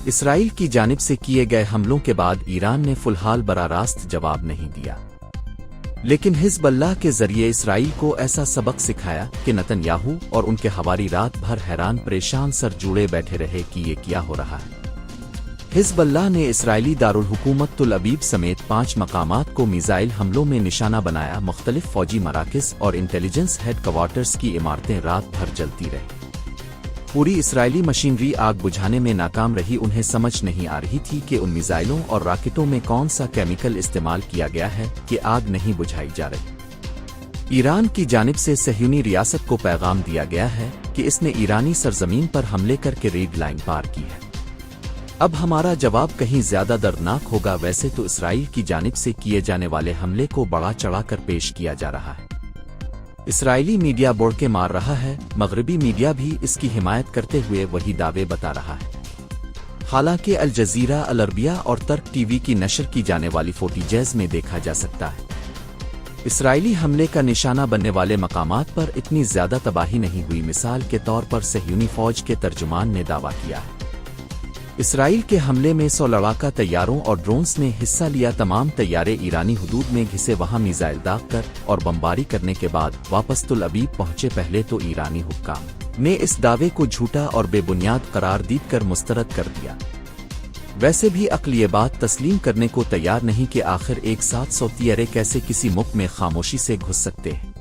اسرائیل کی جانب سے کیے گئے حملوں کے بعد ایران نے فی الحال براہ راست جواب نہیں دیا، لیکن حزب اللہ کے ذریعے اسرائیل کو ایسا سبق سکھایا کہ نتن یاہو اور ان کے حواری رات بھر حیران پریشان سر جوڑے بیٹھے رہے کہ یہ کیا ہو رہا ہے۔ حزب اللہ نے اسرائیلی دارالحکومت تل ابیب سمیت 5 مقامات کو میزائل حملوں میں نشانہ بنایا۔ مختلف فوجی مراکز اور انٹیلیجنس ہیڈ کوارٹرز کی عمارتیں رات بھر جلتی رہیں۔ پوری اسرائیلی مشینری آگ بجھانے میں ناکام رہی۔ انہیں سمجھ نہیں آ رہی تھی کہ ان میزائلوں اور راکٹوں میں کون سا کیمیکل استعمال کیا گیا ہے کہ آگ نہیں بجھائی جا رہی۔ ایران کی جانب سے صہیونی ریاست کو پیغام دیا گیا ہے کہ اس نے ایرانی سرزمین پر حملے کر کے ریڈ لائن پار کی ہے۔ اب ہمارا جواب کہیں زیادہ دردناک ہوگا۔ ویسے تو اسرائیل کی جانب سے کیے جانے والے حملے کو بڑا چڑھا کر پیش کیا جا رہا ہے۔ اسرائیلی میڈیا بوڑھ کے مار رہا ہے، مغربی میڈیا بھی اس کی حمایت کرتے ہوئے وہی دعوے بتا رہا ہے۔ حالانکہ الجزیرہ، العربیہ اور ترک ٹی وی کی نشر کی جانے والی فوٹیجز میں دیکھا جا سکتا ہے اسرائیلی حملے کا نشانہ بننے والے مقامات پر اتنی زیادہ تباہی نہیں ہوئی۔ مثال کے طور پر صہیونی فوج کے ترجمان نے دعویٰ کیا ہے اسرائیل کے حملے میں 100 لڑاکا طیاروں اور ڈرونز نے حصہ لیا۔ تمام طیارے ایرانی حدود میں گھسے، وہاں میزائل داغ کر اور بمباری کرنے کے بعد واپس تل ابیب پہنچے۔ پہلے تو ایرانی حکام نے اس دعوے کو جھوٹا اور بے بنیاد قرار دید کر مسترد کر دیا۔ ویسے بھی عقل یہ بات تسلیم کرنے کو تیار نہیں کہ آخر ایک ساتھ 100 طیارے کیسے کسی ملک میں خاموشی سے گھس سکتے ہیں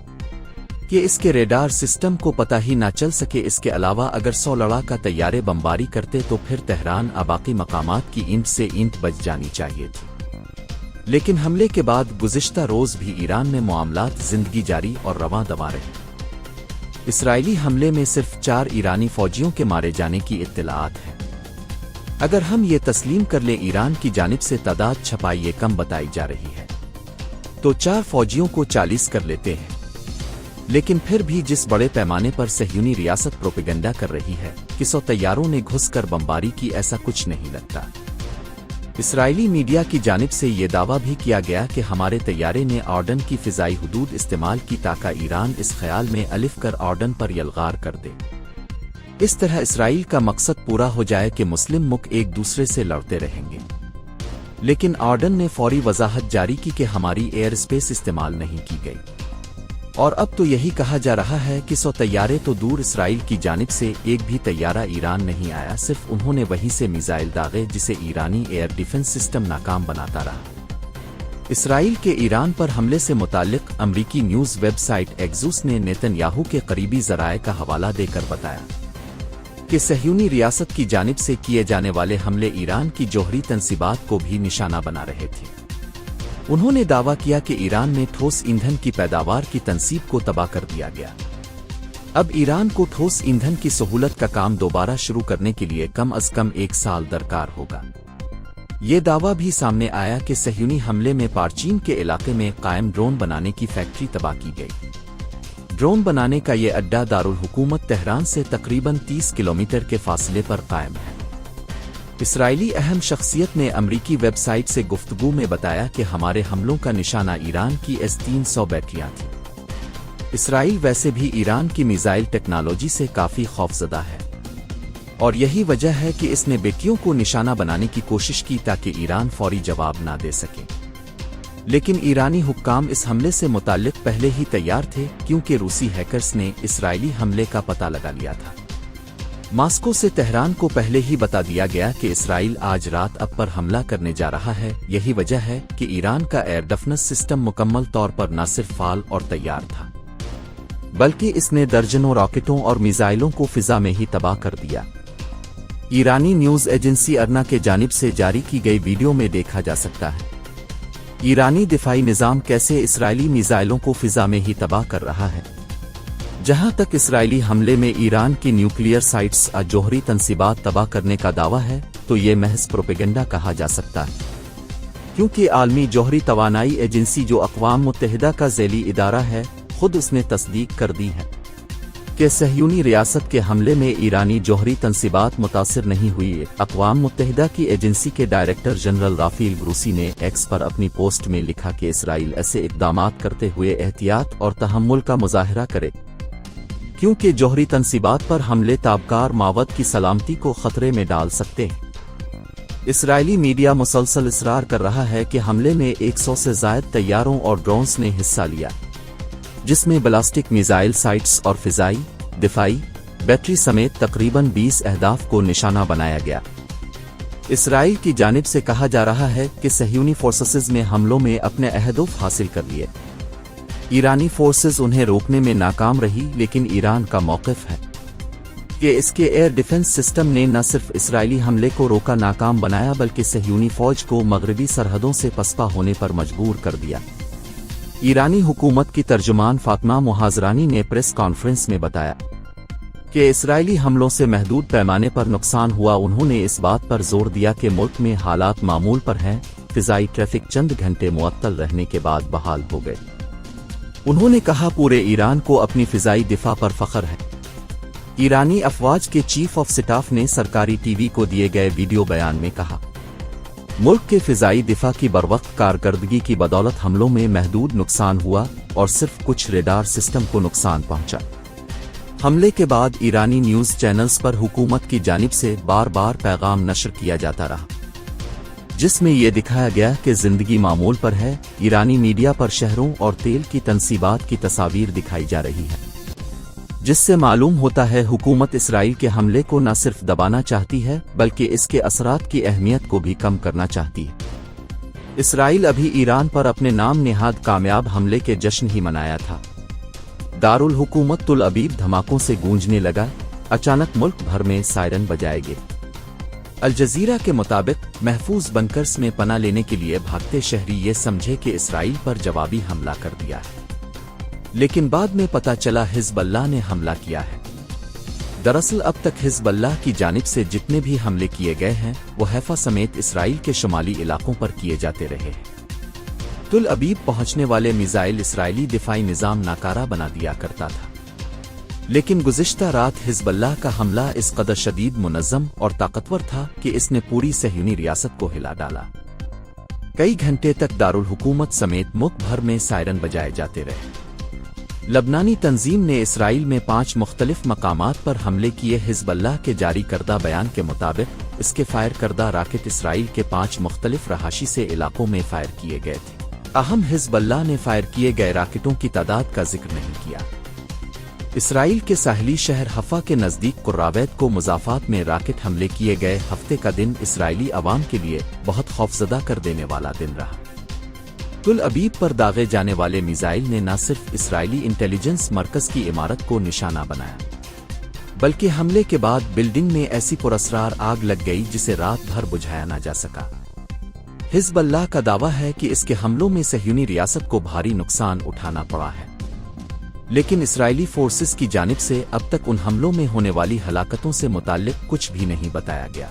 کہ اس کے ریڈار سسٹم کو پتہ ہی نہ چل سکے۔ اس کے علاوہ اگر 100 لڑاکا طیارے بمباری کرتے تو پھر تہران باقی مقامات کی اینٹ سے اینٹ بچ جانی چاہیے تھی، لیکن حملے کے بعد گزشتہ روز بھی ایران میں معاملات زندگی جاری اور رواں دواں رہے۔ اسرائیلی حملے میں صرف 4 ایرانی فوجیوں کے مارے جانے کی اطلاعات ہیں۔ اگر ہم یہ تسلیم کر لیں ایران کی جانب سے تعداد چھپائیے کم بتائی جا رہی ہے تو 4 فوجیوں کو 40 کر لیتے ہیں، لیکن پھر بھی جس بڑے پیمانے پر صہیونی ریاست پروپیگنڈا کر رہی ہے کہ 100 طیاروں نے گھس کر بمباری کی، ایسا کچھ نہیں لگتا۔ اسرائیلی میڈیا کی جانب سے یہ دعویٰ بھی کیا گیا کہ ہمارے طیارے نے آرڈن کی فضائی حدود استعمال کی تاکہ ایران اس خیال میں الف کر آرڈن پر یلغار کر دے۔ اس طرح اسرائیل کا مقصد پورا ہو جائے کہ مسلم ملک ایک دوسرے سے لڑتے رہیں گے۔ لیکن آرڈن نے فوری وضاحت جاری کی کہ ہماری ایئر اسپیس استعمال نہیں کی گئی، اور اب تو یہی کہا جا رہا ہے کہ 100 طیارے تو دور، اسرائیل کی جانب سے ایک بھی طیارہ ایران نہیں آیا، صرف انہوں نے وہیں سے میزائل داغے جسے ایرانی ایئر ڈیفنس سسٹم ناکام بناتا رہا۔ اسرائیل کے ایران پر حملے سے متعلق امریکی نیوز ویب سائٹ ایکزوس نے نیتن یاہو کے قریبی ذرائع کا حوالہ دے کر بتایا کہ صہیونی ریاست کی جانب سے کیے جانے والے حملے ایران کی جوہری تنصیبات کو بھی نشانہ بنا رہے تھے۔ انہوں نے دعویٰ کیا کہ ایران میں ٹھوس ایندھن کی پیداوار کی تنصیب کو تباہ کر دیا گیا۔ اب ایران کو ٹھوس ایندھن کی سہولت کا کام دوبارہ شروع کرنے کے لیے کم از کم 1 سال درکار ہوگا۔ یہ دعویٰ بھی سامنے آیا کہ صہیونی حملے میں پارچین کے علاقے میں قائم ڈرون بنانے کی فیکٹری تباہ کی گئی۔ ڈرون بنانے کا یہ اڈا دارالحکومت تہران سے تقریباً 30 کلومیٹر کے فاصلے پر قائم ہے۔ اسرائیلی اہم شخصیت نے امریکی ویب سائٹ سے گفتگو میں بتایا کہ ہمارے حملوں کا نشانہ ایران کی S-300 بیٹریاں تھیں۔ اسرائیل ویسے بھی ایران کی میزائل ٹیکنالوجی سے کافی خوفزدہ ہے، اور یہی وجہ ہے کہ اس نے بیٹیوں کو نشانہ بنانے کی کوشش کی تاکہ ایران فوری جواب نہ دے سکے۔ لیکن ایرانی حکام اس حملے سے متعلق پہلے ہی تیار تھے، کیونکہ روسی ہیکرز نے اسرائیلی حملے کا پتہ لگا لیا تھا۔ ماسکو سے تہران کو پہلے ہی بتا دیا گیا کہ اسرائیل آج رات اب پر حملہ کرنے جا رہا ہے۔ یہی وجہ ہے کہ ایران کا ایئر ڈیفنس سسٹم مکمل طور پر نہ صرف فعال اور تیار تھا، بلکہ اس نے درجنوں راکٹوں اور میزائلوں کو فضا میں ہی تباہ کر دیا۔ ایرانی نیوز ایجنسی ارنا کے جانب سے جاری کی گئی ویڈیو میں دیکھا جا سکتا ہے ایرانی دفاعی نظام کیسے اسرائیلی میزائلوں کو فضا میں ہی تباہ کر رہا ہے۔ جہاں تک اسرائیلی حملے میں ایران کی نیوکلیئر سائٹس جوہری تنصیبات تباہ کرنے کا دعویٰ ہے تو یہ محض پروپیگنڈا کہا جا سکتا ہے، کیونکہ عالمی جوہری توانائی ایجنسی جو اقوام متحدہ کا ذیلی ادارہ ہے، خود اس نے تصدیق کر دی ہے کہ صہیونی ریاست کے حملے میں ایرانی جوہری تنصیبات متاثر نہیں ہوئی۔ اقوام متحدہ کی ایجنسی کے ڈائریکٹر جنرل رافیل گروسی نے ایکس پر اپنی پوسٹ میں لکھا کہ اسرائیل ایسے اقدامات کرتے ہوئے احتیاط اور تحمل کا مظاہرہ کرے، کیونکہ جوہری تنصیبات پر حملے تابکار ماوت کی سلامتی کو خطرے میں ڈال سکتے ہیں۔ اسرائیلی میڈیا مسلسل اصرار کر رہا ہے کہ حملے میں 100 سے زائد طیاروں اور ڈرونز نے حصہ لیا، جس میں بلاسٹک میزائل سائٹس اور فضائی، دفاعی، بیٹری سمیت تقریباً 20 اہداف کو نشانہ بنایا گیا۔ اسرائیل کی جانب سے کہا جا رہا ہے کہ صہیونی فورسز نے حملوں میں اپنے اہداف حاصل کر لیے۔ ایرانی فورسز انہیں روکنے میں ناکام رہی، لیکن ایران کا موقف ہے کہ اس کے ایئر ڈیفنس سسٹم نے نہ صرف اسرائیلی حملے کو روکا ناکام بنایا بلکہ صہیونی فوج کو مغربی سرحدوں سے پسپا ہونے پر مجبور کر دیا۔ ایرانی حکومت کی ترجمان فاطمہ محاذرانی نے پریس کانفرنس میں بتایا کہ اسرائیلی حملوں سے محدود پیمانے پر نقصان ہوا۔ انہوں نے اس بات پر زور دیا کہ ملک میں حالات معمول پر ہیں، فضائی ٹریفک چند گھنٹے معطل رہنے کے بعد بحال ہو گئے۔ انہوں نے کہا پورے ایران کو اپنی فضائی دفاع پر فخر ہے۔ ایرانی افواج کے چیف آف سٹاف نے سرکاری ٹی وی کو دیے گئے ویڈیو بیان میں کہا، ملک کے فضائی دفاع کی بروقت کارکردگی کی بدولت حملوں میں محدود نقصان ہوا اور صرف کچھ ریڈار سسٹم کو نقصان پہنچا۔ حملے کے بعد ایرانی نیوز چینلز پر حکومت کی جانب سے بار بار پیغام نشر کیا جاتا رہا، جس میں یہ دکھایا گیا کہ زندگی معمول پر ہے۔ ایرانی میڈیا پر شہروں اور تیل کی تنصیبات کی تصاویر دکھائی جا رہی ہے، جس سے معلوم ہوتا ہے حکومت اسرائیل کے حملے کو نہ صرف دبانا چاہتی ہے بلکہ اس کے اثرات کی اہمیت کو بھی کم کرنا چاہتی ہے۔ اسرائیل ابھی ایران پر اپنے نام نہاد کامیاب حملے کے جشن ہی منایا تھا۔ دارالحکومت تل ابیب دھماکوں سے گونجنے لگا، اچانک ملک بھر میں سائرن بجائے گئے۔ الجزیرہ کے مطابق محفوظ بنکرز میں پناہ لینے کے لیے بھاگتے شہری یہ سمجھے کہ اسرائیل پر جوابی حملہ کر دیا ہے، لیکن بعد میں پتہ چلا حزب اللہ نے حملہ کیا ہے۔ دراصل اب تک حزب اللہ کی جانب سے جتنے بھی حملے کیے گئے ہیں وہ حیفا سمیت اسرائیل کے شمالی علاقوں پر کیے جاتے رہے ہیں۔ تل ابیب پہنچنے والے میزائل اسرائیلی دفاعی نظام ناکارہ بنا دیا کرتا تھا، لیکن گزشتہ رات حزب اللہ کا حملہ اس قدر شدید، منظم اور طاقتور تھا کہ اس نے پوری صہیونی ریاست کو ہلا ڈالا۔ کئی گھنٹے تک دارالحکومت سمیت ملک بھر میں سائرن بجائے جاتے رہے۔ لبنانی تنظیم نے اسرائیل میں 5 مختلف مقامات پر حملے کیے۔ حزب اللہ کے جاری کردہ بیان کے مطابق اس کے فائر کردہ راکٹ اسرائیل کے 5 مختلف رہائشی سے علاقوں میں فائر کیے گئے تھے۔ اہم حزب اللہ نے فائر کیے گئے راکٹوں کی تعداد کا ذکر نہیں کیا۔ اسرائیل کے ساحلی شہر حفا کے نزدیک قرابیت کو مضافات میں راکٹ حملے کیے گئے۔ ہفتے کا دن اسرائیلی عوام کے لیے بہت خوفزدہ کر دینے والا دن رہا۔ تل ابیب پر داغے جانے والے میزائل نے نہ صرف اسرائیلی انٹیلیجنس مرکز کی عمارت کو نشانہ بنایا بلکہ حملے کے بعد بلڈنگ میں ایسی پراسرار آگ لگ گئی جسے رات بھر بجھایا نہ جا سکا۔ حزب اللہ کا دعویٰ ہے کہ اس کے حملوں میں صہیونی ریاست کو بھاری نقصان اٹھانا پڑا ہے، لیکن اسرائیلی فورسز کی جانب سے اب تک ان حملوں میں ہونے والی ہلاکتوں سے متعلق کچھ بھی نہیں بتایا گیا۔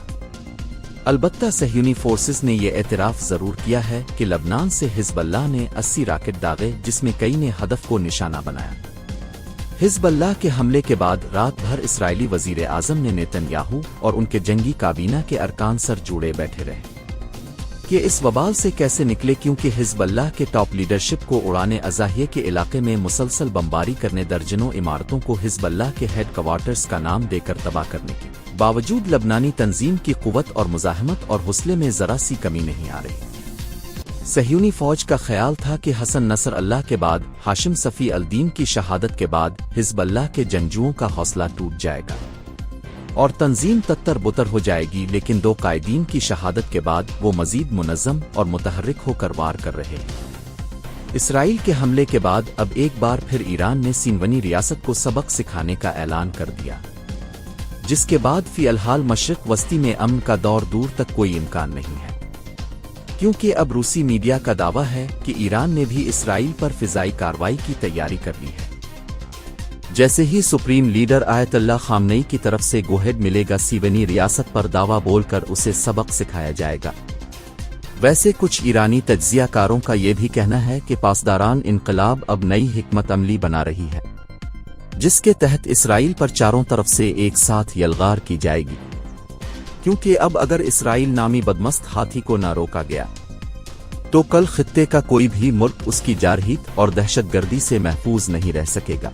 البتہ صہیونی فورسز نے یہ اعتراف ضرور کیا ہے کہ لبنان سے حزب اللہ نے 80 راکٹ داغے، جس میں کئی نے ہدف کو نشانہ بنایا۔ حزب اللہ کے حملے کے بعد رات بھر اسرائیلی وزیر اعظم نے نیتن یاہو اور ان کے جنگی کابینہ کے ارکان سر جوڑے بیٹھے رہے کہ اس وبال سے کیسے نکلے، کیونکہ حزب اللہ کے ٹاپ لیڈرشپ کو اڑانے اضاحیہ کے علاقے میں مسلسل بمباری کرنے، درجنوں عمارتوں کو حزب اللہ کے ہیڈ کوارٹرز کا نام دے کر تباہ کرنے کے باوجود لبنانی تنظیم کی قوت اور مزاحمت اور حوصلے میں ذرا سی کمی نہیں آ رہی۔ صہیونی فوج کا خیال تھا کہ حسن نصر اللہ کے بعد ہاشم صفی الدین کی شہادت کے بعد حزب اللہ کے جنگجوؤں کا حوصلہ ٹوٹ جائے گا اور تنظیم تتر بتر ہو جائے گی، لیکن 2 قائدین کی شہادت کے بعد وہ مزید منظم اور متحرک ہو کر وار کر رہے ہیں۔ اسرائیل کے حملے کے بعد اب ایک بار پھر ایران نے سینونی ریاست کو سبق سکھانے کا اعلان کر دیا، جس کے بعد فی الحال مشرق وسطی میں امن کا دور دور تک کوئی امکان نہیں ہے، کیونکہ اب روسی میڈیا کا دعویٰ ہے کہ ایران نے بھی اسرائیل پر فضائی کارروائی کی تیاری کر لی ہے۔ جیسے ہی سپریم لیڈر آیت اللہ خامنئی کی طرف سے گوہد ملے گا، سیونی ریاست پر دعویٰ بول کر اسے سبق سکھایا جائے گا۔ ویسے کچھ ایرانی تجزیہ کاروں کا یہ بھی کہنا ہے کہ پاسداران انقلاب اب نئی حکمت عملی بنا رہی ہے، جس کے تحت اسرائیل پر چاروں طرف سے ایک ساتھ یلغار کی جائے گی، کیونکہ اب اگر اسرائیل نامی بدمست ہاتھی کو نہ روکا گیا تو کل خطے کا کوئی بھی ملک اس کی جارحیت اور دہشت گردی سے محفوظ نہیں رہ سکے گا۔